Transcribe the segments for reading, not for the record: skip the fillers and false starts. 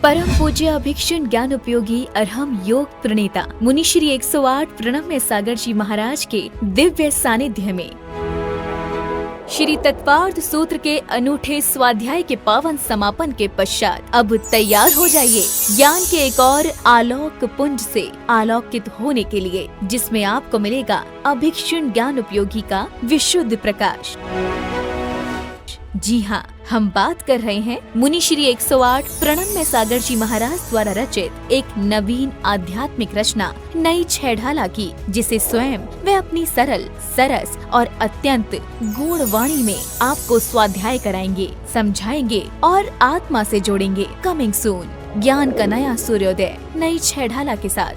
परम पूज्य अभिक्षुण ज्ञान उपयोगी अरहम योग प्रणेता मुनि श्री 108 प्रणम्य सागर जी महाराज के दिव्य सानिध्य में श्री तत्वार्थ सूत्र के अनूठे स्वाध्याय के पावन समापन के पश्चात अब तैयार हो जाइए ज्ञान के एक और आलोक पुंज से आलोकित होने के लिए, जिसमें आपको मिलेगा अभिक्षुण ज्ञान उपयोगी का विशुद्ध प्रकाश। जी हाँ, हम बात कर रहे हैं मुनि श्री 108 प्रणम्य सागर जी महाराज द्वारा रचित एक नवीन आध्यात्मिक रचना नई छेढ़ाला की, जिसे स्वयं वे अपनी सरल, सरस और अत्यंत गूढ़ वाणी में आपको स्वाध्याय कराएंगे, समझाएंगे और आत्मा से जोड़ेंगे। कमिंग सून, ज्ञान का नया सूर्योदय नई छेढ़ाला के साथ,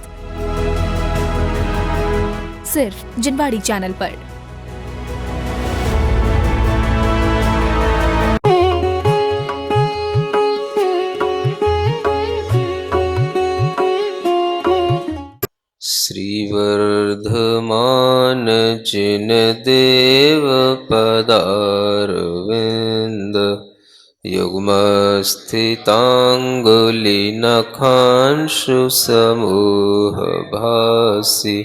सिर्फ जिनवाड़ी चैनल पर। श्रीवर्धमान चिन देव पदारविंद युग्मस्थितांगुली नखांशु समूह भासी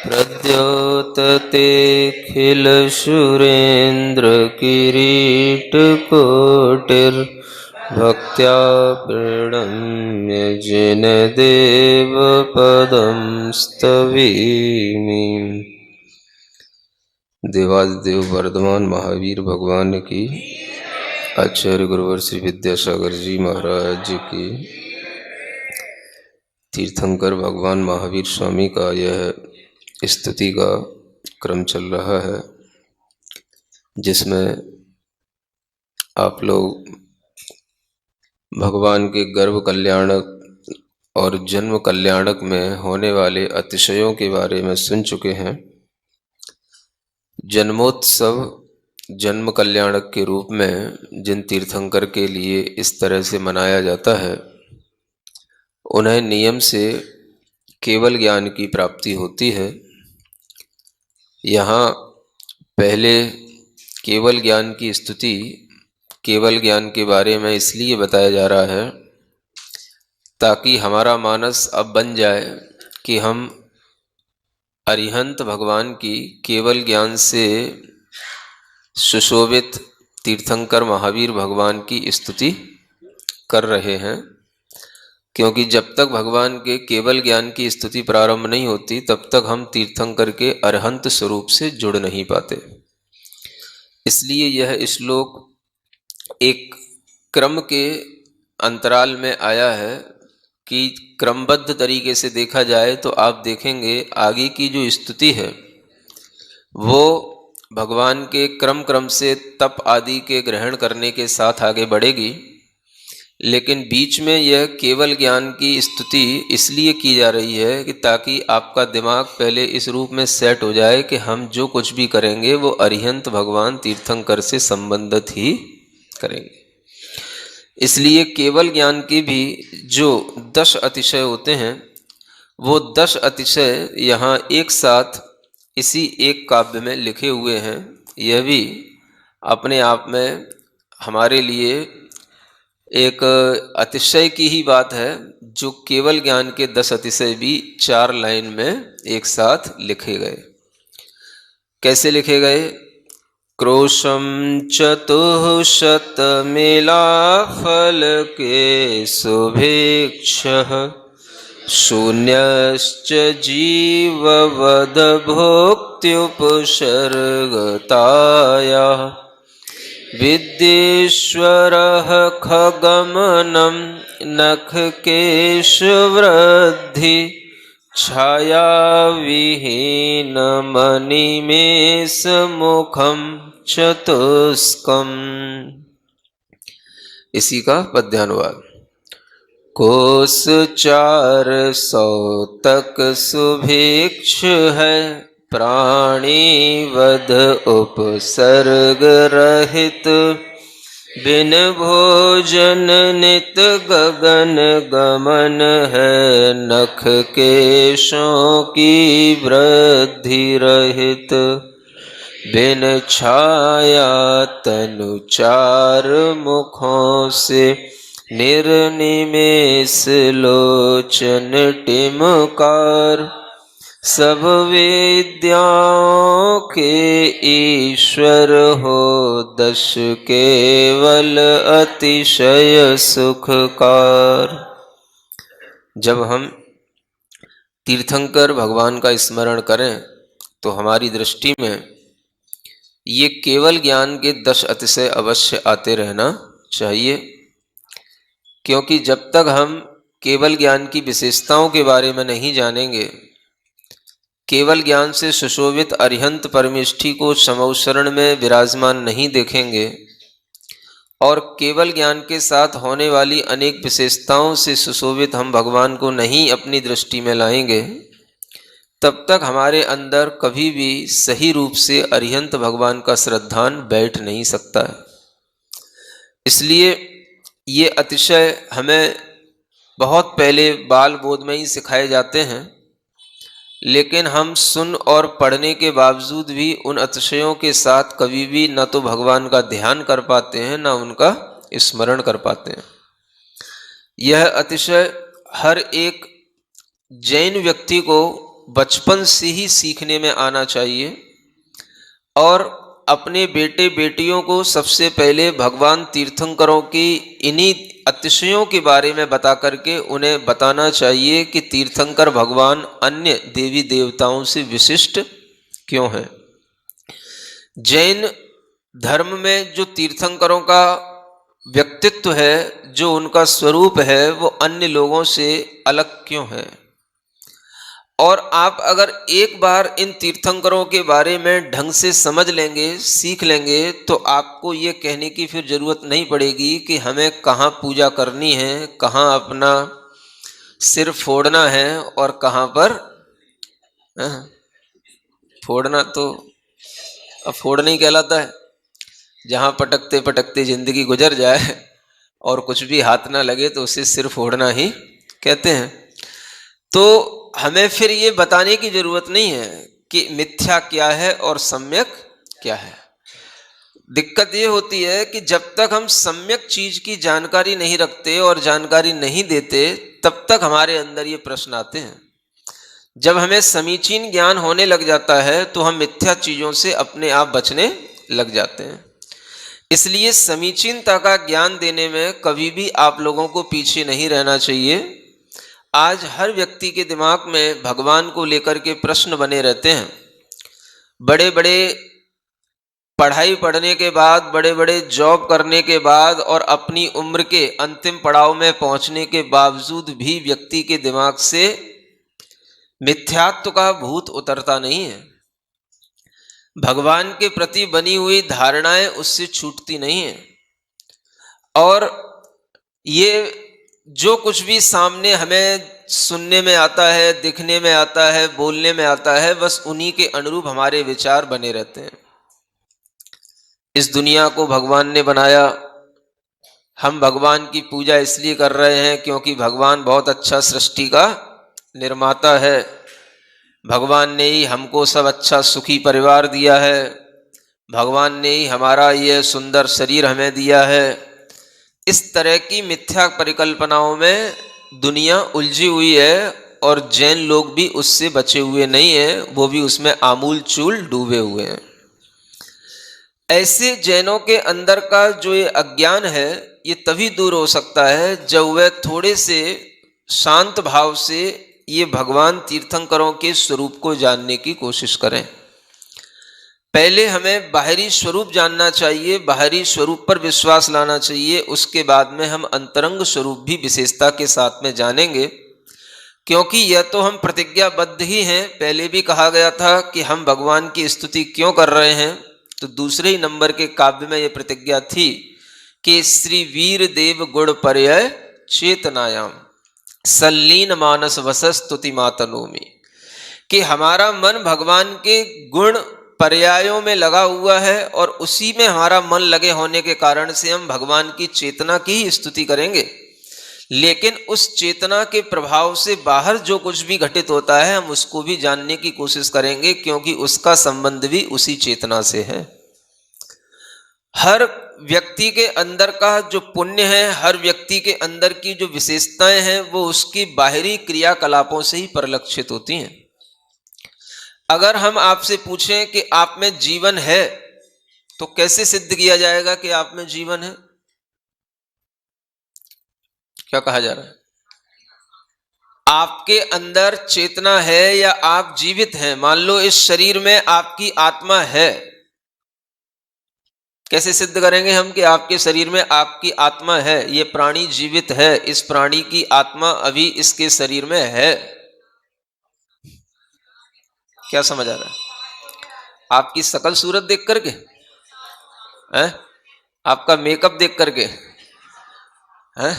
प्रद्योतते खिल सुरेंद्र किरीट कोटिर भक्त्या प्रणम्य जिन देव पदम स्तवीमि। देवादिदेव वर्धमान महावीर भगवान की, आचार्य गुरुवर श्री विद्यासागर जी महाराज की, तीर्थंकर भगवान महावीर स्वामी का यह स्तुति का क्रम चल रहा है, जिसमें आप लोग भगवान के गर्भ कल्याणक और जन्म कल्याणक में होने वाले अतिशयों के बारे में सुन चुके हैं। जन्मोत्सव जन्म कल्याणक के रूप में जिन तीर्थंकर के लिए इस तरह से मनाया जाता है, उन्हें नियम से केवल ज्ञान की प्राप्ति होती है। यहाँ पहले केवल ज्ञान की स्तुति, केवल ज्ञान के बारे में इसलिए बताया जा रहा है ताकि हमारा मानस अब बन जाए कि हम अरिहंत भगवान की केवल ज्ञान से सुशोभित तीर्थंकर महावीर भगवान की स्तुति कर रहे हैं। क्योंकि जब तक भगवान के केवल ज्ञान की स्तुति प्रारंभ नहीं होती, तब तक हम तीर्थंकर के अरहंत स्वरूप से जुड़ नहीं पाते। इसलिए यह श्लोक एक क्रम के अंतराल में आया है कि क्रमबद्ध तरीके से देखा जाए तो आप देखेंगे आगे की जो स्तुति है वो भगवान के क्रम से तप आदि के ग्रहण करने के साथ आगे बढ़ेगी। लेकिन बीच में यह केवल ज्ञान की स्तुति इसलिए की जा रही है कि ताकि आपका दिमाग पहले इस रूप में सेट हो जाए कि हम जो कुछ भी करेंगे वो अरिहंत भगवान तीर्थंकर से संबंधित ही करेंगे। इसलिए केवल ज्ञान की भी जो 10 अतिशय होते हैं, वो 10 अतिशय यहाँ एक साथ इसी एक काव्य में लिखे हुए हैं। यह भी अपने आप में हमारे लिए एक अतिशय की ही बात है, जो केवल ज्ञान के 10 अतिशय भी 4 लाइन में एक साथ लिखे गए। कैसे लिखे गए? क्रोशम चतुःशतमेला फल के शुभेक्षः शून्यश्च जीववद भोक्त्युपसर्गतायाः विद्येश्वरः खगमनं नखकेशवृद्धि छायाविहीन मणिमेष मुखम चतुष्कम्। इसी का पद्यानुवाद। कोस 400 तक सुभिक्ष है, प्राणीवध उपसर्ग रहित, बिन भोजन नित गगन गमन है, नख केशों की वृद्धि रहित, बिन छाया तनु 4 मुखों से निर्निमेष लोचन टिमकार, सब विद्याओं के ईश्वर हो, दश केवल अतिशय सुखकार। जब हम तीर्थंकर भगवान का स्मरण करें तो हमारी दृष्टि में ये केवल ज्ञान के 10 अतिशय अवश्य आते रहना चाहिए, क्योंकि जब तक हम केवल ज्ञान की विशेषताओं के बारे में नहीं जानेंगे, केवल ज्ञान से सुशोभित अरिहंत परमेष्ठी को समौशरण में विराजमान नहीं देखेंगे और केवल ज्ञान के साथ होने वाली अनेक विशेषताओं से सुशोभित हम भगवान को नहीं अपनी दृष्टि में लाएंगे, तब तक हमारे अंदर कभी भी सही रूप से अरिहंत भगवान का श्रद्धान बैठ नहीं सकता है। इसलिए ये अतिशय हमें बहुत पहले बाल बोध में ही सिखाए जाते हैं, लेकिन हम सुन और पढ़ने के बावजूद भी उन अतिशयों के साथ कभी भी न तो भगवान का ध्यान कर पाते हैं, न उनका स्मरण कर पाते हैं। यह अतिशय हर एक जैन व्यक्ति को बचपन से ही सीखने में आना चाहिए और अपने बेटे बेटियों को सबसे पहले भगवान तीर्थंकरों की इन्हीं अतिशयों के बारे में बता करके उन्हें बताना चाहिए कि तीर्थंकर भगवान अन्य देवी देवताओं से विशिष्ट क्यों हैं। जैन धर्म में जो तीर्थंकरों का व्यक्तित्व है, जो उनका स्वरूप है, वो अन्य लोगों से अलग क्यों है। और आप अगर एक बार इन तीर्थंकरों के बारे में ढंग से समझ लेंगे, सीख लेंगे, तो आपको ये कहने की फिर जरूरत नहीं पड़ेगी कि हमें कहाँ पूजा करनी है, कहाँ अपना सिर फोड़ना है और कहाँ पर फोड़ना तो अब फोड़ना ही कहलाता है। जहाँ पटकते पटकते जिंदगी गुजर जाए और कुछ भी हाथ ना लगे तो उसे सिर फोड़ना ही कहते हैं। तो हमें फिर ये बताने की जरूरत नहीं है कि मिथ्या क्या है और सम्यक क्या है। दिक्कत ये होती है कि जब तक हम सम्यक चीज की जानकारी नहीं रखते और जानकारी नहीं देते, तब तक हमारे अंदर ये प्रश्न आते हैं। जब हमें समीचीन ज्ञान होने लग जाता है तो हम मिथ्या चीजों से अपने आप बचने लग जाते हैं। इसलिए समीचीनता का ज्ञान देने में कभी भी आप लोगों को पीछे नहीं रहना चाहिए। आज हर व्यक्ति के दिमाग में भगवान को लेकर के प्रश्न बने रहते हैं। बड़े बड़े पढ़ाई पढ़ने के बाद, बड़े बड़े जॉब करने के बाद और अपनी उम्र के अंतिम पड़ाव में पहुंचने के बावजूद भी व्यक्ति के दिमाग से मिथ्यात्व का भूत उतरता नहीं है। भगवान के प्रति बनी हुई धारणाएं उससे छूटती नहीं है और ये जो कुछ भी सामने हमें सुनने में आता है, दिखने में आता है, बोलने में आता है, बस उन्हीं के अनुरूप हमारे विचार बने रहते हैं। इस दुनिया को भगवान ने बनाया। हम भगवान की पूजा इसलिए कर रहे हैं क्योंकि भगवान बहुत अच्छा सृष्टि का निर्माता है। भगवान ने ही हमको सब अच्छा सुखी परिवार दिया है। भगवान ने ही हमारा यह सुंदर शरीर हमें दिया है। इस तरह की मिथ्या परिकल्पनाओं में दुनिया उलझी हुई है और जैन लोग भी उससे बचे हुए नहीं हैं, वो भी उसमें आमूल चूल डूबे हुए हैं। ऐसे जैनों के अंदर का जो ये अज्ञान है, ये तभी दूर हो सकता है जब वह थोड़े से शांत भाव से ये भगवान तीर्थंकरों के स्वरूप को जानने की कोशिश करें। पहले हमें बाहरी स्वरूप जानना चाहिए, बाहरी स्वरूप पर विश्वास लाना चाहिए, उसके बाद में हम अंतरंग स्वरूप भी विशेषता के साथ में जानेंगे। क्योंकि यह तो हम प्रतिज्ञाबद्ध ही हैं। पहले भी कहा गया था कि हम भगवान की स्तुति क्यों कर रहे हैं, तो दूसरे ही नंबर के काव्य में यह प्रतिज्ञा थी कि श्री वीर देव गुण पर्यय चेतनायाम सल्लीन मानस वस स्तुति मातनोमि, कि हमारा मन भगवान के गुण पर्यायों में लगा हुआ है और उसी में हमारा मन लगे होने के कारण से हम भगवान की चेतना की ही स्तुति करेंगे। लेकिन उस चेतना के प्रभाव से बाहर जो कुछ भी घटित होता है, हम उसको भी जानने की कोशिश करेंगे, क्योंकि उसका संबंध भी उसी चेतना से है। हर व्यक्ति के अंदर का जो पुण्य है, हर व्यक्ति के अंदर की जो विशेषताएं हैं, वो उसकी बाहरी क्रियाकलापों से ही परिलक्षित होती हैं। अगर हम आपसे पूछें कि आप में जीवन है, तो कैसे सिद्ध किया जाएगा कि आप में जीवन है? क्या कहा जा रहा है? आपके अंदर चेतना है या आप जीवित हैं? मान लो इस शरीर में आपकी आत्मा है, कैसे सिद्ध करेंगे हम कि आपके शरीर में आपकी आत्मा है, ये प्राणी जीवित है, इस प्राणी की आत्मा अभी इसके शरीर में है? क्या समझ आ रहा है? आपकी शकल सूरत देख करके है? आपका मेकअप देख करके है?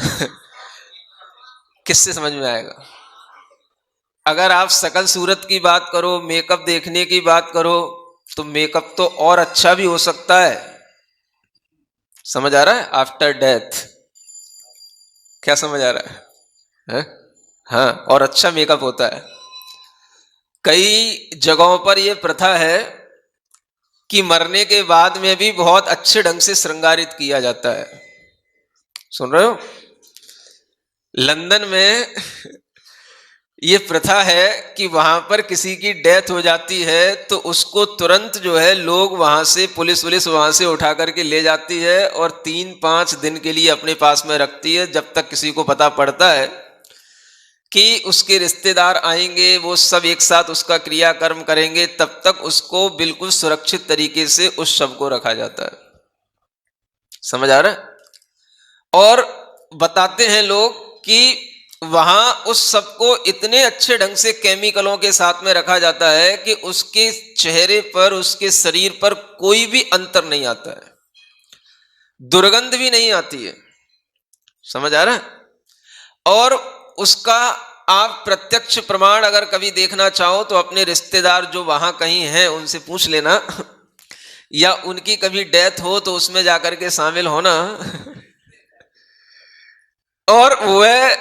किससे समझ में आएगा? अगर आप शकल सूरत की बात करो, मेकअप देखने की बात करो, तो मेकअप तो और अच्छा भी हो सकता है। समझ आ रहा है? After death. क्या समझ आ रहा है? हाँ, और अच्छा मेकअप होता है। कई जगहों पर यह प्रथा है कि मरने के बाद में भी बहुत अच्छे ढंग से श्रृंगारित किया जाता है। सुन रहे हो? लंदन में ये प्रथा है कि वहां पर किसी की डेथ हो जाती है तो उसको तुरंत जो है लोग वहां से, पुलिस वहां से उठा करके ले जाती है और 3-5 दिन के लिए अपने पास में रखती है, जब तक किसी को पता पड़ता है कि उसके रिश्तेदार आएंगे, वो सब एक साथ उसका क्रियाकर्म करेंगे, तब तक उसको बिल्कुल सुरक्षित तरीके से उस शव को रखा जाता है। समझ आ रहा है? और बताते हैं लोग कि वहां उस सबको इतने अच्छे ढंग से केमिकलों के साथ में रखा जाता है कि उसके चेहरे पर, उसके शरीर पर कोई भी अंतर नहीं आता है, दुर्गंध भी नहीं आती है। समझ आ रहा है? और उसका आप प्रत्यक्ष प्रमाण अगर कभी देखना चाहो तो अपने रिश्तेदार जो वहां कहीं हैं उनसे पूछ लेना, या उनकी कभी डेथ हो तो उसमें जाकर के शामिल होना। और वह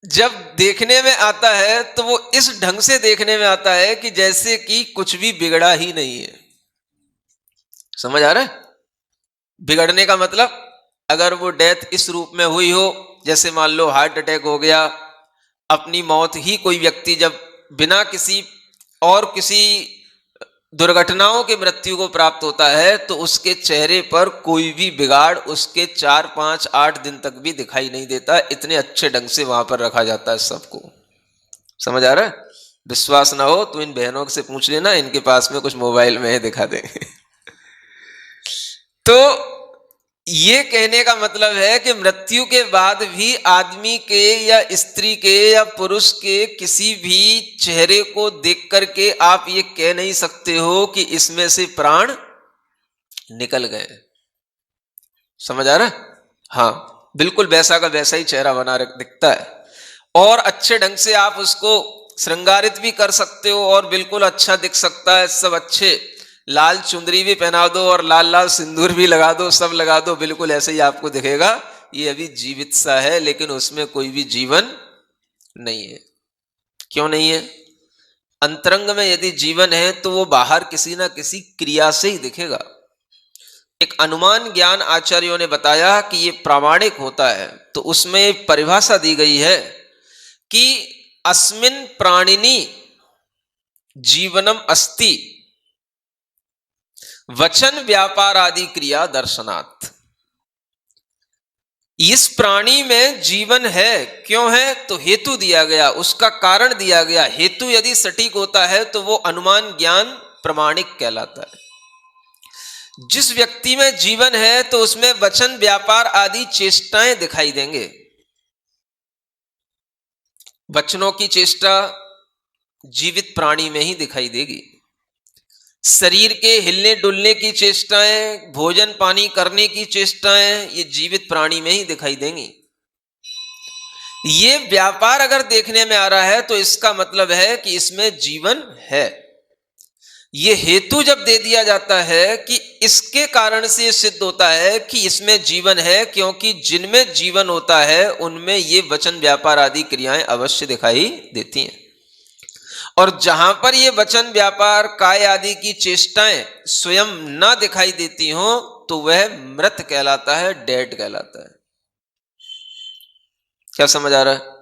जब देखने में आता है तो वो इस ढंग से देखने में आता है कि जैसे कि कुछ भी बिगड़ा ही नहीं है। समझ आ रहा है? बिगड़ने का मतलब, अगर वो डेथ इस रूप में हुई हो, जैसे मान लो हार्ट अटैक हो गया, अपनी मौत ही कोई व्यक्ति जब बिना किसी दुर्घटनाओं के मृत्यु को प्राप्त होता है, तो उसके चेहरे पर कोई भी बिगाड़ उसके 4, 5, 8 दिन तक भी दिखाई नहीं देता। इतने अच्छे ढंग से वहां पर रखा जाता है सबको। समझ आ रहा है? विश्वास ना हो तो इन बहनों से पूछ लेना, इनके पास में कुछ मोबाइल में है, दिखा देंगे। तो ये कहने का मतलब है कि मृत्यु के बाद भी आदमी के या स्त्री के या पुरुष के किसी भी चेहरे को देख करके आप ये कह नहीं सकते हो कि इसमें से प्राण निकल गए। समझ आ रहा है? हाँ, बिल्कुल वैसा का वैसा ही चेहरा बना दिखता है, और अच्छे ढंग से आप उसको श्रृंगारित भी कर सकते हो और बिल्कुल अच्छा दिख सकता है। सब अच्छे, लाल चुंदरी भी पहना दो और लाल लाल सिंदूर भी लगा दो, सब लगा दो, बिल्कुल ऐसे ही आपको दिखेगा। ये अभी जीवित सा है, लेकिन उसमें कोई भी जीवन नहीं है। क्यों नहीं है? अंतरंग में यदि जीवन है तो वो बाहर किसी ना किसी क्रिया से ही दिखेगा। एक अनुमान ज्ञान आचार्यों ने बताया कि ये प्रामाणिक होता है, तो उसमें एक परिभाषा दी गई है कि अस्मिन प्राणिनि जीवनम अस्ति वचन व्यापार आदि क्रिया दर्शनात्। इस प्राणी में जीवन है। क्यों है? तो हेतु दिया गया, उसका कारण दिया गया। हेतु यदि सटीक होता है तो वो अनुमान ज्ञान प्रमाणिक कहलाता है। जिस व्यक्ति में जीवन है तो उसमें वचन व्यापार आदि चेष्टाएं दिखाई देंगे। वचनों की चेष्टा जीवित प्राणी में ही दिखाई देगी। शरीर के हिलने डुलने की चेष्टाएं, भोजन पानी करने की चेष्टाएं, ये जीवित प्राणी में ही दिखाई देंगी। ये व्यापार अगर देखने में आ रहा है तो इसका मतलब है कि इसमें जीवन है। ये हेतु जब दे दिया जाता है कि इसके कारण से सिद्ध होता है कि इसमें जीवन है, क्योंकि जिनमें जीवन होता है उनमें ये वचन व्यापार आदि क्रियाएं अवश्य दिखाई देती हैं। और जहां पर ये वचन व्यापार काय आदि की चेष्टाएं स्वयं न दिखाई देती हों, तो वह मृत कहलाता है, डेड कहलाता है। क्या समझ आ रहा है?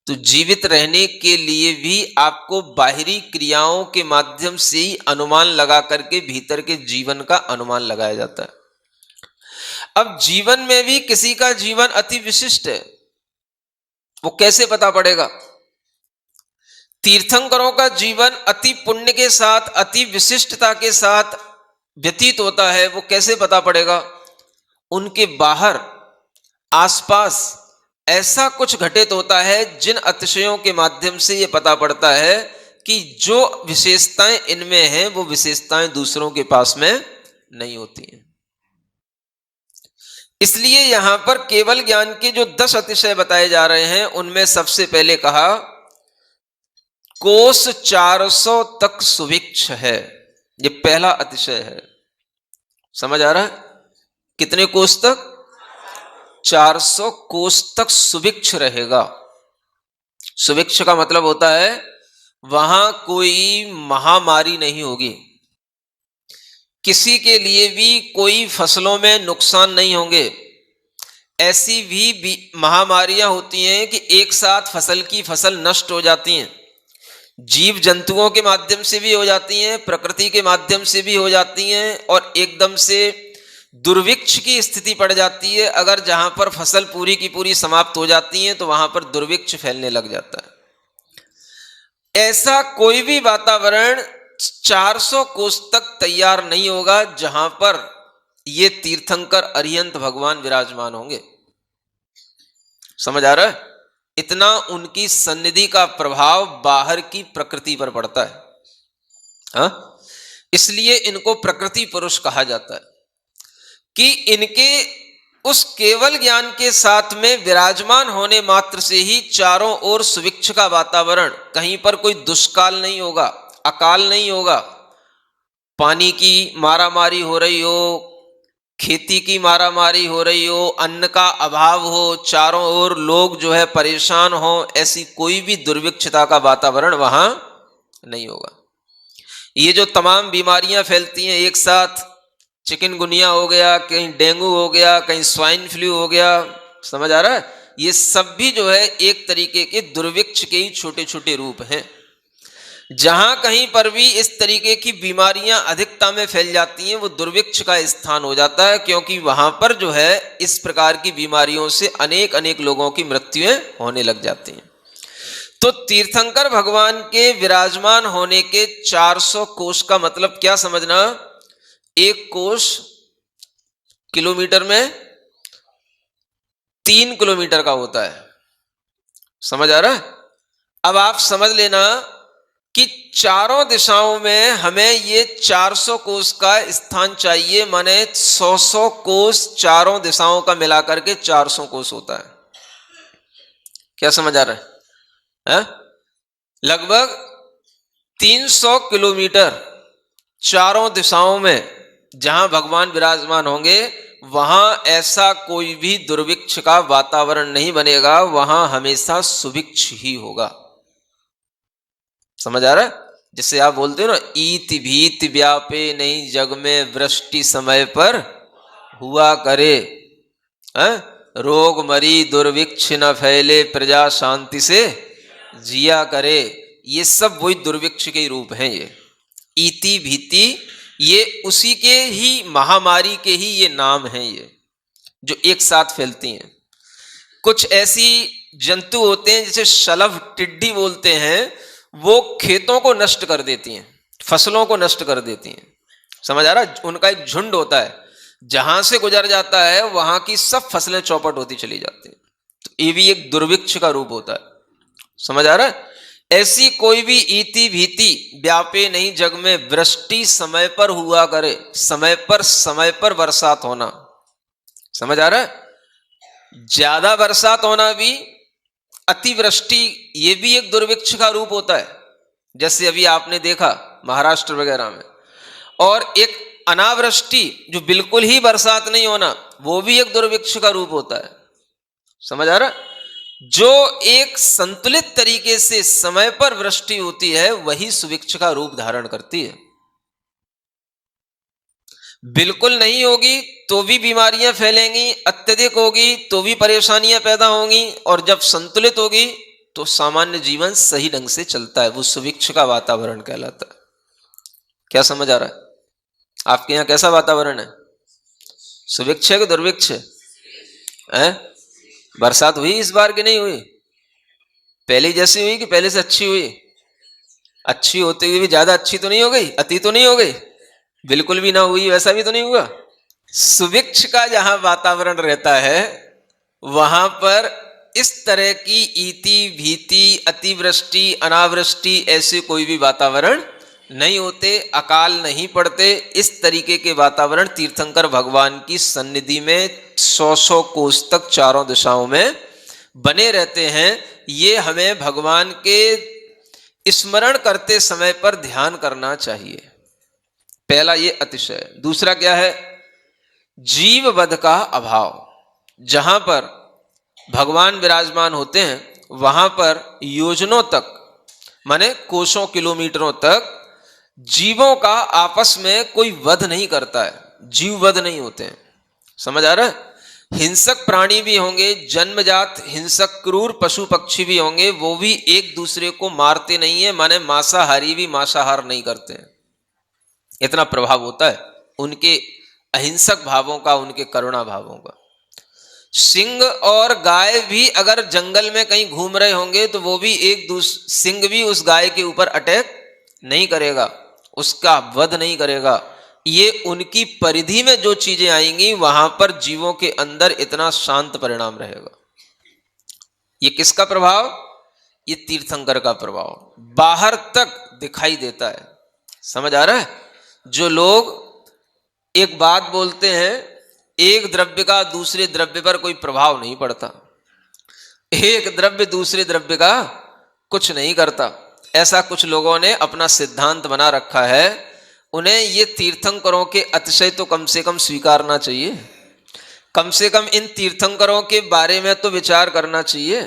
तो जीवित रहने के लिए भी आपको बाहरी क्रियाओं के माध्यम से ही अनुमान लगा करके भीतर के जीवन का अनुमान लगाया जाता है। अब जीवन में भी किसी का जीवन अति विशिष्ट है, वो कैसे पता पड़ेगा? तीर्थंकरों का जीवन अति पुण्य के साथ, अति विशिष्टता के साथ व्यतीत होता है, वो कैसे पता पड़ेगा? उनके बाहर आसपास ऐसा कुछ घटित होता है जिन अतिशयों के माध्यम से यह पता पड़ता है कि जो विशेषताएं इनमें हैं वो विशेषताएं दूसरों के पास में नहीं होती हैं। इसलिए यहां पर केवल ज्ञान के जो 10 अतिशय बताए जा रहे हैं, उनमें सबसे पहले कहा कोष 400 तक सुभिक्ष है। ये पहला अतिशय है। समझ आ रहा है? कितने कोष तक? 400 कोष तक सुभिक्ष रहेगा। सुभिक्ष का मतलब होता है वहां कोई महामारी नहीं होगी, किसी के लिए भी कोई फसलों में नुकसान नहीं होंगे। ऐसी भी महामारियां होती हैं कि एक साथ फसल नष्ट हो जाती हैं, जीव जंतुओं के माध्यम से भी हो जाती हैं, प्रकृति के माध्यम से भी हो जाती हैं, और एकदम से दुर्भिक्ष की स्थिति पड़ जाती है। अगर जहां पर फसल पूरी की पूरी समाप्त हो जाती है तो वहां पर दुर्भिक्ष फैलने लग जाता है। ऐसा कोई भी वातावरण 400 कोष तक तैयार नहीं होगा जहां पर ये तीर्थंकर अरिहंत भगवान विराजमान होंगे। समझ आ रहा है? इतना उनकी सन्निधि का प्रभाव बाहर की प्रकृति पर पड़ता है। हाँ? इसलिए इनको प्रकृति पुरुष कहा जाता है कि इनके उस केवल ज्ञान के साथ में विराजमान होने मात्र से ही चारों ओर सुभिक्ष का वातावरण, कहीं पर कोई दुष्काल नहीं होगा, अकाल नहीं होगा, पानी की मारामारी हो रही हो, खेती की मारामारी हो रही हो, अन्न का अभाव हो, चारों ओर लोग जो है परेशान हो, ऐसी कोई भी दुर्भिक्षता का वातावरण वहां नहीं होगा। ये जो तमाम बीमारियां फैलती हैं एक साथ, चिकनगुनिया हो गया, कहीं डेंगू हो गया, कहीं स्वाइन फ्लू हो गया, समझ आ रहा है? ये सब भी जो है एक तरीके के दुर्भिक्ष के ही छोटे छोटे रूप हैं। जहां कहीं पर भी इस तरीके की बीमारियां अधिकता में फैल जाती हैं वो दुर्भिक्ष का स्थान हो जाता है, क्योंकि वहां पर जो है इस प्रकार की बीमारियों से अनेक अनेक लोगों की मृत्युएं होने लग जाती हैं। तो तीर्थंकर भगवान के विराजमान होने के 400 कोष का मतलब क्या समझना? एक कोष किलोमीटर में 3 किलोमीटर का होता है। समझ आ रहा है? अब आप समझ लेना कि चारों दिशाओं में हमें ये 400 कोष का स्थान चाहिए, माने 100 कोष चारों दिशाओं का मिलाकर के 400 कोष होता है। क्या समझ आ रहा है? लगभग 300 किलोमीटर चारों दिशाओं में जहां भगवान विराजमान होंगे वहां ऐसा कोई भी दुर्भिक्ष का वातावरण नहीं बनेगा, वहां हमेशा सुभिक्ष ही होगा। समझ आ रहा है? जिससे आप बोलते हो ना, ईति भीति व्यापे नहीं जग में वृष्टि समय पर हुआ करे, रोग मरी दुर्भिक्ष न फैले प्रजा शांति से जिया करे। ये सब वही दुर्भिक्ष के रूप हैं। ये ईति भीति ये उसी के ही महामारी के ही ये नाम हैं, ये जो एक साथ फैलती हैं। कुछ ऐसी जंतु होते हैं जिसे शलभ टिड्डी बोलते हैं, वो खेतों को नष्ट कर देती हैं, फसलों को नष्ट कर देती हैं। समझ आ रहा है? उनका एक झुंड होता है, जहां से गुजर जाता है वहां की सब फसलें चौपट होती चली जाती हैं। तो ये भी एक दुर्भिक्ष का रूप होता है। समझ आ रहा है? ऐसी कोई भी ईति भीति व्यापे नहीं जग में वृष्टि समय पर हुआ करे, समय पर बरसात होना। समझ आ रहा है? ज्यादा बरसात होना भी, अतिवृष्टि ये भी एक दुर्भिक्ष का रूप होता है, जैसे अभी आपने देखा महाराष्ट्र वगैरह में। और एक अनावृष्टि जो बिल्कुल ही बरसात नहीं होना, वो भी एक दुर्भिक्ष का रूप होता है। समझ आ रहा है? जो एक संतुलित तरीके से समय पर वृष्टि होती है वही सुभिक्ष का रूप धारण करती है। बिल्कुल नहीं होगी तो भी बीमारियां फैलेंगी, अत्यधिक होगी तो भी परेशानियां पैदा होंगी, और जब संतुलित होगी तो सामान्य जीवन सही ढंग से चलता है। वो सुभिक्ष का वातावरण कहलाता है। क्या समझ आ रहा है? आपके यहाँ कैसा वातावरण है? सुभिक्ष है कि दुर्भिक्ष है? बरसात हुई इस बार कि नहीं हुई? पहले जैसी हुई कि पहले से अच्छी हुई? अच्छी होते हुए भी ज्यादा अच्छी तो नहीं हो गई, अति तो नहीं हो गई, बिल्कुल भी ना हुई वैसा भी तो नहीं हुआ। सुभिक्ष का जहां वातावरण रहता है वहां पर इस तरह की इति भीति, अतिवृष्टि, अनावृष्टि ऐसे कोई भी वातावरण नहीं होते, अकाल नहीं पड़ते। इस तरीके के वातावरण तीर्थंकर भगवान की सन्निधि में 100 कोस तक चारों दिशाओं में बने रहते हैं। ये हमें भगवान के स्मरण करते समय पर ध्यान करना चाहिए। पहला ये अतिशय। दूसरा क्या है? जीव वध का अभाव। जहां पर भगवान विराजमान होते हैं वहां पर योजनों तक, माने कोसों किलोमीटरों तक जीवों का आपस में कोई वध नहीं करता है, जीव वध नहीं होते हैं। समझ आ रहा है? हिंसक प्राणी भी होंगे, जन्मजात हिंसक क्रूर पशु पक्षी भी होंगे, वो भी एक दूसरे को मारते नहीं है, माने मांसाहारी भी मांसाहार नहीं करते हैं। इतना प्रभाव होता है उनके अहिंसक भावों का, उनके करुणा भावों का। सिंह और गाय भी अगर जंगल में कहीं घूम रहे होंगे तो वो भी सिंह भी उस गाय के ऊपर अटैक नहीं करेगा, उसका वध नहीं करेगा। ये उनकी परिधि में जो चीजें आएंगी वहां पर जीवों के अंदर इतना शांत परिणाम रहेगा। ये किसका प्रभाव? ये तीर्थंकर का प्रभाव बाहर तक दिखाई देता है। समझ आ रहा है? जो लोग एक बात बोलते हैं, एक द्रव्य का दूसरे द्रव्य पर कोई प्रभाव नहीं पड़ता, एक द्रव्य दूसरे द्रव्य का कुछ नहीं करता, ऐसा कुछ लोगों ने अपना सिद्धांत बना रखा है। उन्हें ये तीर्थंकरों के अतिशय तो कम से कम स्वीकारना चाहिए। कम से कम इन तीर्थंकरों के बारे में तो विचार करना चाहिए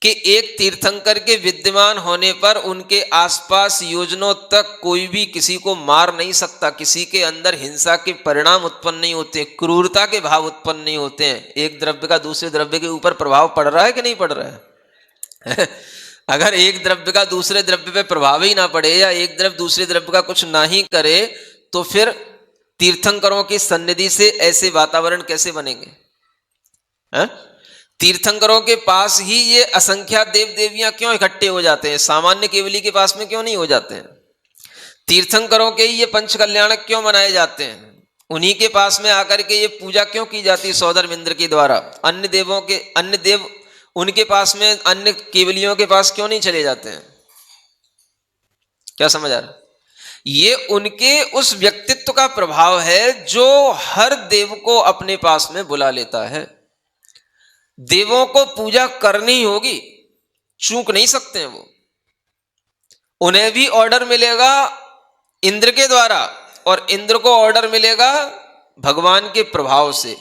कि एक तीर्थंकर के विद्यमान होने पर उनके आसपास योजनों तक कोई भी किसी को मार नहीं सकता, किसी के अंदर हिंसा के परिणाम उत्पन्न नहीं होते, क्रूरता के भाव उत्पन्न नहीं होते हैं। एक द्रव्य का दूसरे द्रव्य के ऊपर प्रभाव पड़ रहा है कि नहीं पड़ रहा है? अगर एक द्रव्य का दूसरे द्रव्य पे प्रभाव ही ना पड़े या एक द्रव्य दूसरे द्रव्य का कुछ ना ही करे तो फिर तीर्थंकरों की सन्निधि से ऐसे वातावरण कैसे बनेंगे? तीर्थंकरों के पास ही ये असंख्या देव देवियां क्यों इकट्ठे हो जाते हैं? सामान्य केवली के पास में क्यों नहीं हो जाते हैं? तीर्थंकरों के ही ये पंच कल्याणक क्यों मनाए जाते हैं? उन्हीं के पास में आकर के ये पूजा क्यों की जाती है सौदर इंद्र के द्वारा? अन्य देव उनके पास में, अन्य केवलियों के पास क्यों नहीं चले जाते हैं? क्या समझ आ रहा है? ये उनके उस व्यक्तित्व का प्रभाव है जो हर देव को अपने पास में बुला लेता है। देवों को पूजा करनी होगी, चूक नहीं सकते हैं वो। उन्हें भी ऑर्डर मिलेगा इंद्र के द्वारा और इंद्र को ऑर्डर मिलेगा भगवान के प्रभाव से,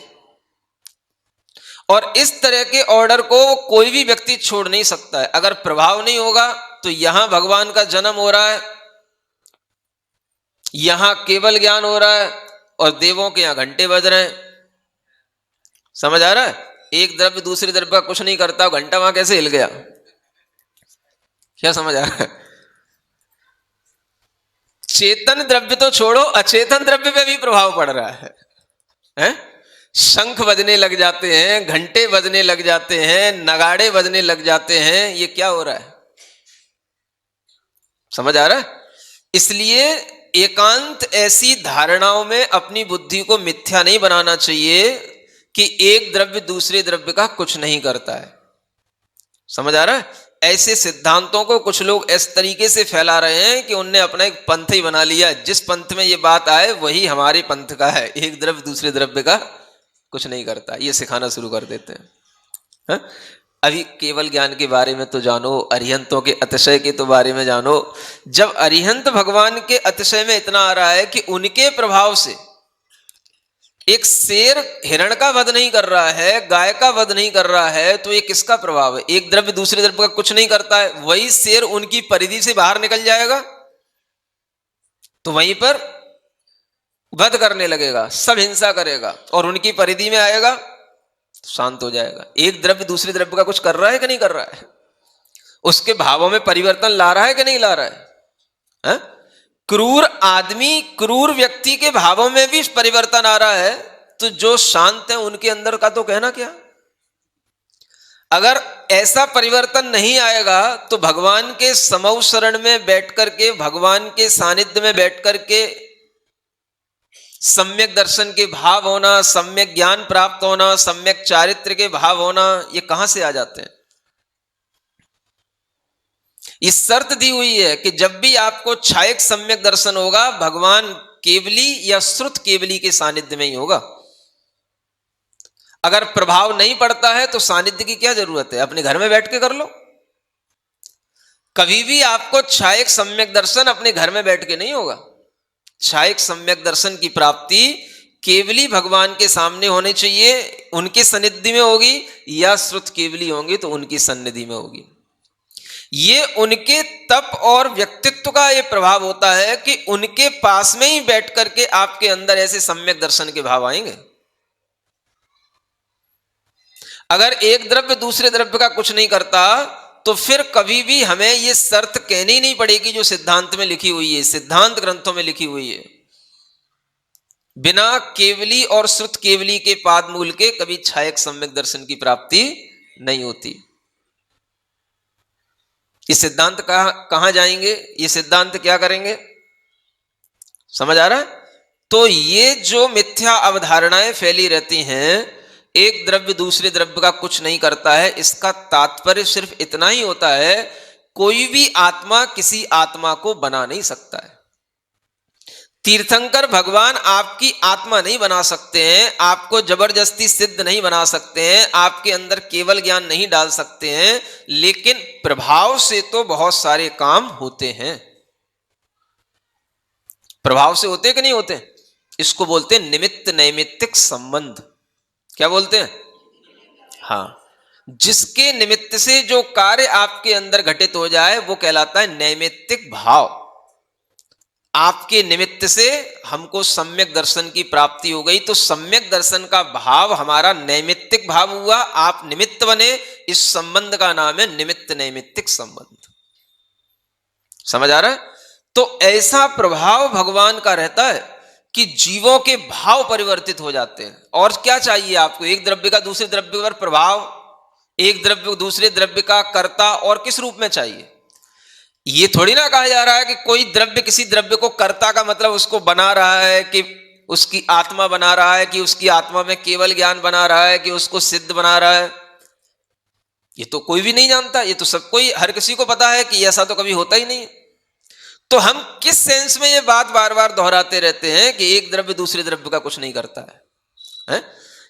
और इस तरह के ऑर्डर को कोई भी व्यक्ति छोड़ नहीं सकता है। अगर प्रभाव नहीं होगा तो यहां भगवान का जन्म हो रहा है, यहां केवल ज्ञान हो रहा है और देवों के यहां घंटे बज रहे हैं। समझ आ रहा है? एक द्रव्य दूसरे द्रव्य का कुछ नहीं करता, घंटा वहां कैसे हिल गया? क्या समझ आ रहा है? चेतन द्रव्य तो छोड़ो, अचेतन द्रव्य पे भी प्रभाव पड़ रहा है? शंख बजने लग जाते हैं, घंटे बजने लग जाते हैं, नगाड़े बजने लग जाते हैं। ये क्या हो रहा है? समझ आ रहा है? इसलिए एकांत ऐसी धारणाओं में अपनी बुद्धि को मिथ्या नहीं बनाना चाहिए कि एक द्रव्य दूसरे द्रव्य का कुछ नहीं करता है। समझ आ रहा है? ऐसे सिद्धांतों को कुछ लोग इस तरीके से फैला रहे हैं कि उनने अपना एक पंथ ही बना लिया, जिस पंथ में ये बात आए वही हमारे पंथ का है, एक द्रव्य दूसरे द्रव्य का कुछ नहीं करता। ये सिखाना शुरू कर देते हैं। हा? अभी केवल ज्ञान के बारे में तो जानो, अरिहंतों के अतिशय के तो बारे में जानो। जब अरिहंत भगवान के अतिशय में इतना आ रहा है कि उनके प्रभाव से एक शेर हिरण का वध नहीं कर रहा है, गाय का वध नहीं कर रहा है, तो ये किसका प्रभाव है? एक द्रव्य दूसरे द्रव्य का कुछ नहीं करता है, वही शेर उनकी परिधि से बाहर निकल जाएगा तो वहीं पर वध करने लगेगा, सब हिंसा करेगा और उनकी परिधि में आएगा तो शांत हो जाएगा। एक द्रव्य दूसरे द्रव्य का कुछ कर रहा है कि नहीं कर रहा है? उसके भावों में परिवर्तन ला रहा है कि नहीं ला रहा है? है? क्रूर आदमी, क्रूर व्यक्ति के भावों में भी परिवर्तन आ रहा है, तो जो शांत है उनके अंदर का तो कहना क्या। अगर ऐसा परिवर्तन नहीं आएगा तो भगवान के समौ शरण में बैठ करके, भगवान के सानिध्य में बैठ करके सम्यक दर्शन के भाव होना, सम्यक ज्ञान प्राप्त होना, सम्यक चारित्र के भाव होना, ये कहां से आ जाते हैं? ये शर्त दी हुई है कि जब भी आपको छायक सम्यक दर्शन होगा, भगवान केवली या श्रुत केवली के सानिध्य में ही होगा। अगर प्रभाव नहीं पड़ता है तो सानिध्य की क्या जरूरत है, अपने घर में बैठ के कर लो। कभी भी आपको छायक सम्यक दर्शन अपने घर में बैठ के नहीं होगा। छायक सम्यक दर्शन की प्राप्ति केवली भगवान के सामने होनी चाहिए, उनके सन्निधि में होगी, या श्रुत केवली होंगी तो उनकी सन्निधि में होगी। ये उनके तप और व्यक्तित्व का ये प्रभाव होता है कि उनके पास में ही बैठ करके आपके अंदर ऐसे सम्यक दर्शन के भाव आएंगे। अगर एक द्रव्य दूसरे द्रव्य का कुछ नहीं करता तो फिर कभी भी हमें ये शर्त कहनी नहीं पड़ेगी जो सिद्धांत में लिखी हुई है, सिद्धांत ग्रंथों में लिखी हुई है। बिना केवली और श्रुत केवली के पाद मूल के कभी छायक सम्यक दर्शन की प्राप्ति नहीं होती। ये सिद्धांत कहां जाएंगे, ये सिद्धांत क्या करेंगे, समझ आ रहा है? तो ये जो मिथ्या अवधारणाएं फैली रहती हैं, एक द्रव्य दूसरे द्रव्य का कुछ नहीं करता है, इसका तात्पर्य सिर्फ इतना ही होता है, कोई भी आत्मा किसी आत्मा को बना नहीं सकता है। तीर्थंकर भगवान आपकी आत्मा नहीं बना सकते हैं, आपको जबरदस्ती सिद्ध नहीं बना सकते हैं, आपके अंदर केवल ज्ञान नहीं डाल सकते हैं, लेकिन प्रभाव से तो बहुत सारे काम होते हैं। प्रभाव से होते कि नहीं होते? इसको बोलते हैं निमित्त नैमित्तिक संबंध। क्या बोलते हैं? हाँ, जिसके निमित्त से जो कार्य आपके अंदर घटित हो जाए वो कहलाता है नैमित्तिक भाव। आपके निमित्त से हमको सम्यक दर्शन की प्राप्ति हो गई, तो सम्यक दर्शन का भाव हमारा नैमित्तिक भाव हुआ, आप निमित्त बने, इस संबंध का नाम है निमित्त नैमित्तिक संबंध। समझ आ रहा है? तो ऐसा प्रभाव भगवान का रहता है कि जीवों के भाव परिवर्तित हो जाते हैं। और क्या चाहिए आपको? एक द्रव्य का दूसरे द्रव्य पर प्रभाव, एक द्रव्य दूसरे द्रव्य का कर्ता, और किस रूप में चाहिए? ये थोड़ी ना कहा जा रहा है कि कोई द्रव्य किसी द्रव्य को कर्ता का मतलब उसको बना रहा है, कि उसकी आत्मा बना रहा है, कि उसकी आत्मा में केवल ज्ञान बना रहा है, कि उसको सिद्ध बना रहा है। ये तो कोई भी नहीं जानता, ये तो सब कोई, हर किसी को पता है कि ऐसा तो कभी होता ही नहीं। तो हम किस सेंस में ये बात बार बार दोहराते रहते हैं कि एक द्रव्य दूसरे द्रव्य का कुछ नहीं करता है?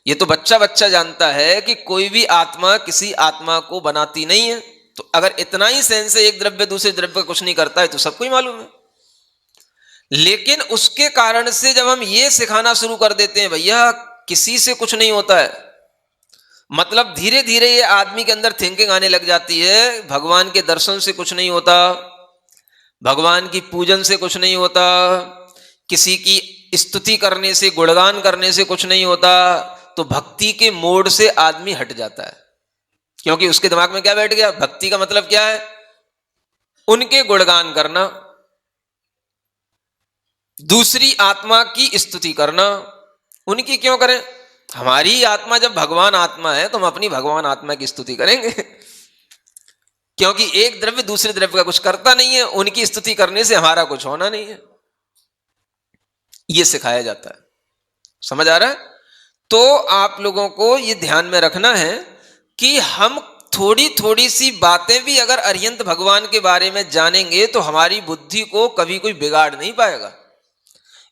ये तो बच्चा बच्चा जानता है कि कोई भी आत्मा किसी आत्मा को बनाती नहीं है। तो अगर इतना ही सेंस है एक द्रव्य दूसरे द्रव्य का कुछ नहीं करता है तो सबको ही मालूम है। लेकिन उसके कारण से जब हम ये सिखाना शुरू कर देते हैं भैया किसी से कुछ नहीं होता है, मतलब धीरे धीरे ये आदमी के अंदर थिंकिंग आने लग जाती है, भगवान के दर्शन से कुछ नहीं होता, भगवान की पूजन से कुछ नहीं होता, किसी की स्तुति करने से, गुणगान करने से कुछ नहीं होता, तो भक्ति के मोड से आदमी हट जाता है। क्योंकि उसके दिमाग में क्या बैठ गया? भक्ति का मतलब क्या है? उनके गुणगान करना, दूसरी आत्मा की स्तुति करना। उनकी क्यों करें? हमारी आत्मा जब भगवान आत्मा है तो हम अपनी भगवान आत्मा की स्तुति करेंगे। क्योंकि एक द्रव्य दूसरे द्रव्य का कुछ करता नहीं है, उनकी स्तुति करने से हमारा कुछ होना नहीं है। यह सिखाया जाता है। समझ आ रहा है? तो आप लोगों को यह ध्यान में रखना है कि हम थोड़ी थोड़ी सी बातें भी अगर अर्यंत भगवान के बारे में जानेंगे तो हमारी बुद्धि को कभी कोई बिगाड़ नहीं पाएगा।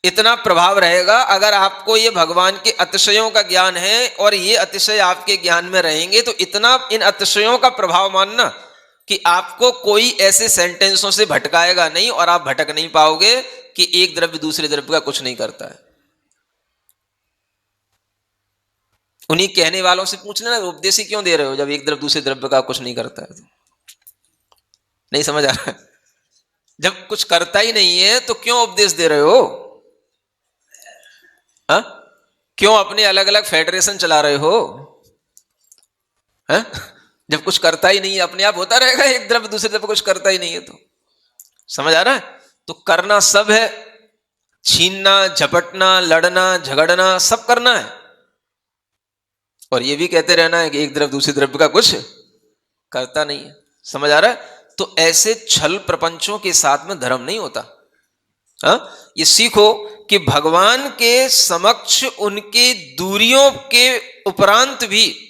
इतना प्रभाव रहेगा। अगर आपको ये भगवान के अतिशयों का ज्ञान है और ये अतिशय आपके ज्ञान में रहेंगे तो इतना इन अतिशयों का प्रभाव मानना कि आपको कोई ऐसे सेंटेंसों से भटकाएगा नहीं और आप भटक नहीं पाओगे कि एक द्रव्य दूसरे द्रव्य का कुछ नहीं करता है। उन्हीं कहने वालों से पूछ लेना उपदेश ही क्यों दे रहे हो जब एक द्रव्य दूसरे द्रव्य का कुछ नहीं करता है? नहीं समझ आ रहा है? जब कुछ करता ही नहीं है तो क्यों उपदेश दे रहे हो? हाँ? क्यों अपने अलग अलग फेडरेशन चला रहे हो? हाँ? जब कुछ करता ही नहीं है, अपने आप होता रहेगा, एक द्रव्य दूसरे द्रव्य कुछ करता ही नहीं है तो। समझ आ रहा है? तो करना सब है, छीनना, झपटना, लड़ना, झगड़ना सब करना है, और ये भी कहते रहना है कि एक द्रव्य दूसरे द्रव्य का कुछ करता नहीं है। समझ आ रहा है? तो ऐसे छल प्रपंचों के साथ में धर्म नहीं होता। हाँ? ये सीखो कि भगवान के समक्ष उनके दूरियों के उपरांत भी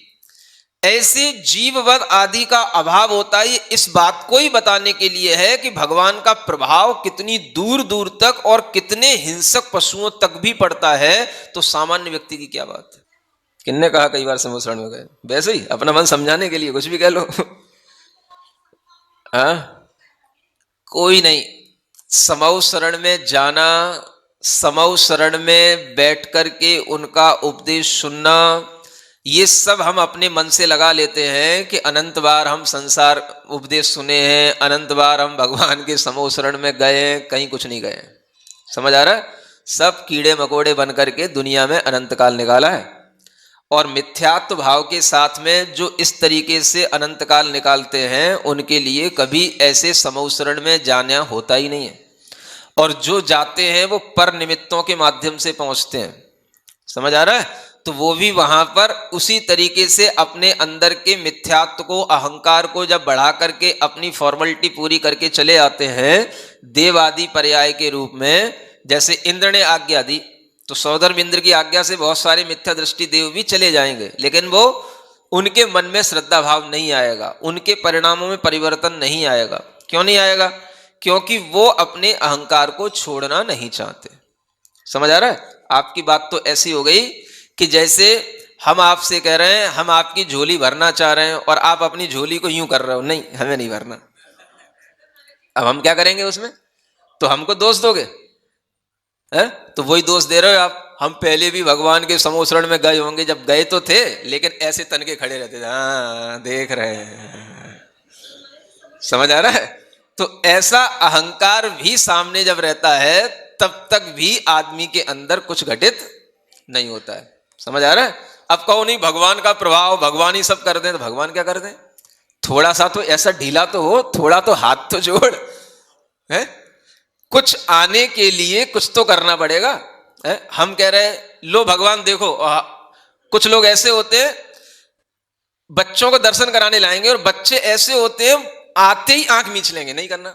ऐसे जीववध आदि का अभाव होता है, इस बात को ही बताने के लिए है कि भगवान का प्रभाव कितनी दूर दूर तक और कितने हिंसक पशुओं तक भी पड़ता है, तो सामान्य व्यक्ति की क्या बात है। किन्ने कहा कई बार समोसरण में गए, वैसे ही अपना मन समझाने के लिए कुछ भी कह लो। हाँ? कोई नहीं, समौ शरण में जाना, समौ शरण में बैठ करके उनका उपदेश सुनना, ये सब हम अपने मन से लगा लेते हैं कि अनंत बार हम संसार उपदेश सुने हैं, अनंत बार हम भगवान के समौ शरण में गए हैं, कहीं कुछ नहीं गए। समझ आ रहा है? सब कीड़े मकोड़े बन करके दुनिया में अनंत काल निकाला है, और मिथ्यात्व भाव के साथ में जो इस तरीके से अनंत काल निकालते हैं उनके लिए कभी ऐसे समौ शरण में जाना होता ही नहीं है, और जो जाते हैं वो पर निमित्तों के माध्यम से पहुंचते हैं। समझ आ रहा है? तो वो भी वहां पर उसी तरीके से अपने अंदर के मिथ्यात्व को, अहंकार को जब बढ़ा करके अपनी फॉर्मेलिटी पूरी करके चले आते हैं देव आदि पर्याय के रूप में। जैसे इंद्र ने आज्ञा दी तो सौधर्म इंद्र की आज्ञा से बहुत सारे मिथ्या दृष्टि देव भी चले जाएंगे, लेकिन वो उनके मन में श्रद्धा भाव नहीं आएगा, उनके परिणामों में परिवर्तन नहीं आएगा। क्यों नहीं आएगा? क्योंकि वो अपने अहंकार को छोड़ना नहीं चाहते। समझ आ रहा है? आपकी बात तो ऐसी हो गई कि जैसे हम आपसे कह रहे हैं हम आपकी झोली भरना चाह रहे हैं, और आप अपनी झोली को यूं कर रहे हो, नहीं हमें नहीं भरना। अब हम क्या करेंगे उसमें? तो हमको दोष दोगे है? तो वही दोष दे रहे हो आप। हम पहले भी भगवान के समौ शरण में गए होंगे, जब गए तो थे लेकिन ऐसे तन के खड़े रहते थे, हाँ देख रहे हैं। समझ आ रहा है? तो ऐसा अहंकार भी सामने जब रहता है तब तक भी आदमी के अंदर कुछ घटित नहीं होता है। समझ आ रहा है? अब कहो नहीं भगवान का प्रभाव, भगवान ही सब कर दें, तो भगवान क्या कर दें? थोड़ा सा तो ऐसा ढीला तो हो, थोड़ा तो हाथ तो जोड़ है, कुछ आने के लिए कुछ तो करना पड़ेगा है? हम कह रहे हैं लो भगवान देखो, कुछ लोग ऐसे होते हैं बच्चों को दर्शन कराने लाएंगे, और बच्चे ऐसे होते हैं आते ही आंख मींच लेंगे, नहीं करना।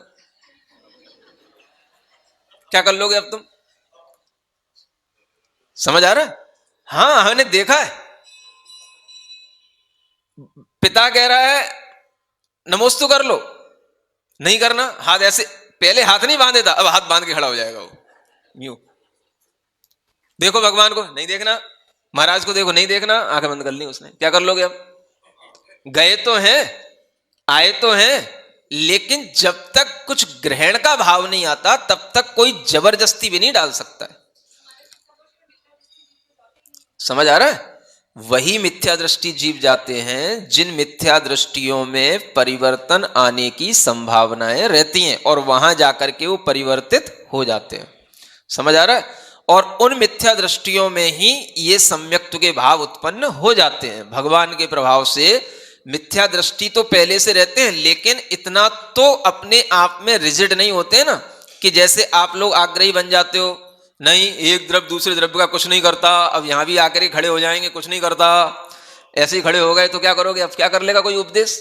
क्या कर लोगे अब तुम? समझ आ रहा है? हाँ, हमने देखा है, पिता कह रहा है नमोस्तु कर लो, नहीं करना, हाथ ऐसे, पहले हाथ नहीं बांधे था, अब हाथ बांध के खड़ा हो जाएगा वो यूं। देखो भगवान को, नहीं देखना, महाराज को देखो, नहीं देखना, आंखें बंद कर ली उसने। क्या कर लोगे अब? गए तो हैं, आए तो हैं, लेकिन जब तक कुछ ग्रहण का भाव नहीं आता तब तक कोई जबरदस्ती भी नहीं डाल सकता है। समझ आ रहा है? वही मिथ्या दृष्टि जीव जाते हैं जिन मिथ्या दृष्टियों में परिवर्तन आने की संभावनाएं रहती हैं, और वहां जाकर के वो परिवर्तित हो जाते हैं। समझ आ रहा है? और उन मिथ्या दृष्टियों में ही ये सम्यक्त्व के भाव उत्पन्न हो जाते हैं। भगवान के प्रभाव से मिथ्या दृष्टि तो पहले से रहते हैं, लेकिन इतना तो अपने आप में रिजिड नहीं होते ना, कि जैसे आप लोग आग्रही बन जाते हो, नहीं एक द्रव्य दूसरे द्रव्य का कुछ नहीं करता, अब यहां भी आकर ही खड़े हो जाएंगे, कुछ नहीं करता, ऐसे ही खड़े हो गए तो क्या करोगे? अब क्या कर लेगा कोई उपदेश?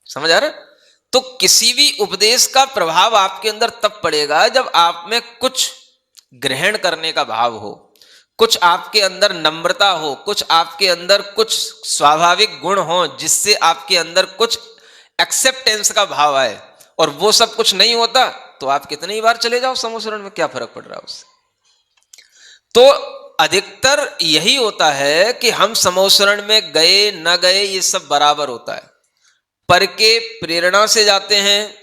समझ आ रहा है? तो किसी भी उपदेश का प्रभाव आपके अंदर तब पड़ेगा जब आप में कुछ ग्रहण करने का भाव हो, कुछ आपके अंदर नम्रता हो, कुछ आपके अंदर कुछ स्वाभाविक गुण हो जिससे आपके अंदर कुछ एक्सेप्टेंस का भाव आए। और वो सब कुछ नहीं होता तो आप कितनी ही बार चले जाओ समौ शरण में, क्या फर्क पड़ रहा है उससे? तो अधिकतर यही होता है कि हम समौ शरण में गए न गए ये सब बराबर होता है। पर के प्रेरणा से जाते हैं,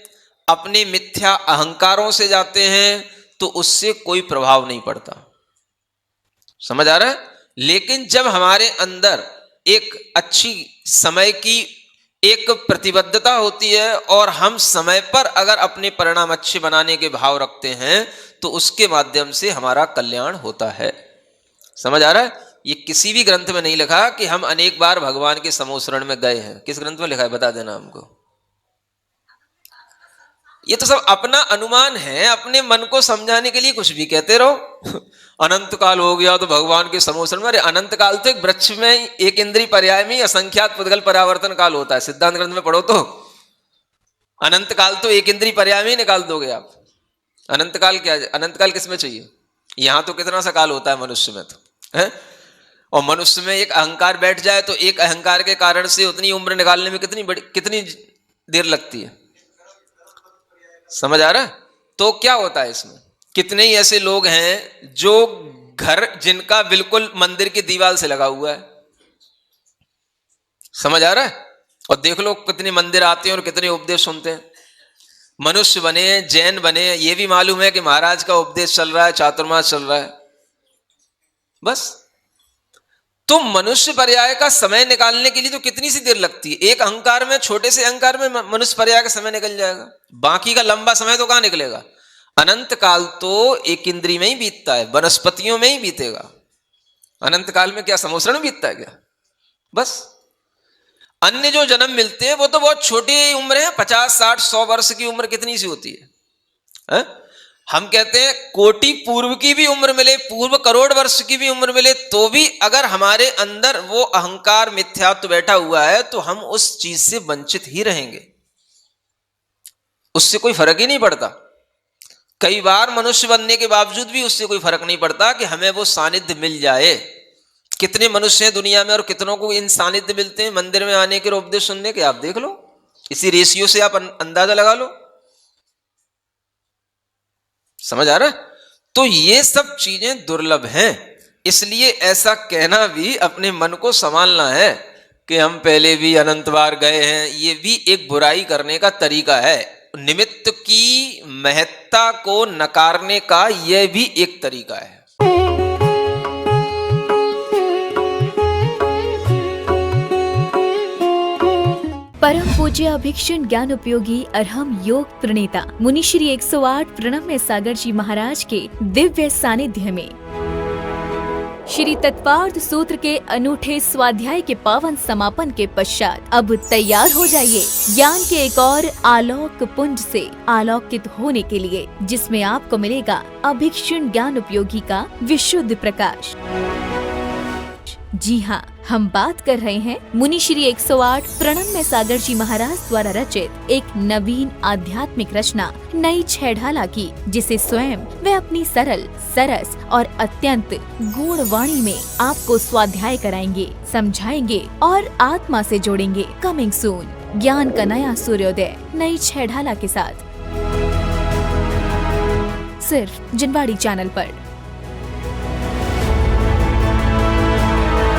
अपने मिथ्या अहंकारों से जाते हैं, तो उससे कोई प्रभाव नहीं पड़ता। समझ आ रहा है? लेकिन जब हमारे अंदर एक अच्छी समय की एक प्रतिबद्धता होती है और हम समय पर अगर अपने परिणाम अच्छे बनाने के भाव रखते हैं तो उसके माध्यम से हमारा कल्याण होता है। समझ आ रहा है? ये किसी भी ग्रंथ में नहीं लिखा कि हम अनेक बार भगवान के समोसरण में गए हैं। किस ग्रंथ में लिखा है बता देना हमको। ये तो सब अपना अनुमान है, अपने मन को समझाने के लिए कुछ भी कहते रहो। अनंत काल हो गया तो भगवान के समोसरण में, अरे अनंत काल तो एक वृक्ष में एक इंद्रिय पर्याय में असंख्यात पुद्गल परावर्तन काल होता है। सिद्धांत ग्रंथ में पढ़ो तो अनंत काल तो एक इंद्रिय पर्याय में ही निकाल दोगे आप। अनंत काल क्या है? अनंत काल किसमें चाहिए? यहां तो कितना सा काल होता है मनुष्य में तो है? और मनुष्य में एक अहंकार बैठ जाए तो एक अहंकार के कारण से उतनी उम्र निकालने में कितनी देर लगती है। समझ आ रहा है? तो क्या होता है इसमें, कितने ही ऐसे लोग हैं जो घर जिनका बिल्कुल मंदिर की दीवार से लगा हुआ है। समझ आ रहा है? और देख लो कितने मंदिर आते हैं और कितने उपदेश सुनते हैं। मनुष्य बने, जैन बने, ये भी मालूम है कि महाराज का उपदेश चल रहा है, चातुर्मास चल रहा है। बस तो मनुष्य पर्याय का समय निकालने के लिए तो कितनी सी देर लगती है। एक अहंकार में, छोटे से अहंकार में मनुष्य पर्याय का समय निकल जाएगा, बाकी का लंबा समय तो कहां निकलेगा। अनंत काल तो एक इंद्रिय में ही बीतता है, वनस्पतियों में ही बीतेगा। अनंत काल में क्या समोसरण बीतता है क्या? बस अन्य जो जन्म मिलते हैं वो तो बहुत छोटी उम्र है, 50, 60, 100 वर्ष की उम्र कितनी सी होती है? हम कहते हैं कोटि पूर्व की भी उम्र मिले, पूर्व करोड़ वर्ष की भी उम्र मिले, तो भी अगर हमारे अंदर वो अहंकार मिथ्यात्व बैठा हुआ है तो हम उस चीज से वंचित ही रहेंगे, उससे कोई फर्क ही नहीं पड़ता। कई बार मनुष्य बनने के बावजूद भी उससे कोई फर्क नहीं पड़ता कि हमें वो सानिध्य मिल जाए। कितने मनुष्य हैं दुनिया में और कितनों को इन सानिध्य मिलते हैं मंदिर में आने के और उपदेश सुनने के, आप देख लो, इसी रेशियो से आप अंदाजा लगा लो। समझ आ रहा है? तो ये सब चीजें दुर्लभ हैं, इसलिए ऐसा कहना भी अपने मन को संभालना है कि हम पहले भी अनंत बार गए हैं, ये भी एक बुराई करने का तरीका है। निमित्त की महत्ता को नकारने का यह भी एक तरीका है। परम पूज्य अभिक्षण ज्ञान उपयोगी अरहम योग प्रणेता मुनि श्री 108 प्रणम्य सागर जी महाराज के दिव्य सानिध्य में श्री तत्वार्थ सूत्र के अनूठे स्वाध्याय के पावन समापन के पश्चात अब तैयार हो जाइए ज्ञान के एक और आलोक पुंज से आलोकित होने के लिए, जिसमें आपको मिलेगा अभिक्षण ज्ञान उपयोगी का विशुद्ध प्रकाश। जी हाँ, हम बात कर रहे हैं मुनि श्री 108 प्रणम्य सागर जी महाराज द्वारा रचित एक नवीन आध्यात्मिक रचना नई छेढ़ाला की, जिसे स्वयं वे अपनी सरल, सरस और अत्यंत गूढ़ वाणी में आपको स्वाध्याय कराएंगे, समझाएंगे और आत्मा से जोड़ेंगे। कमिंग सून, ज्ञान का नया सूर्योदय नई छेढ़ाला के साथ, सिर्फ जिनवाड़ी चैनल पर।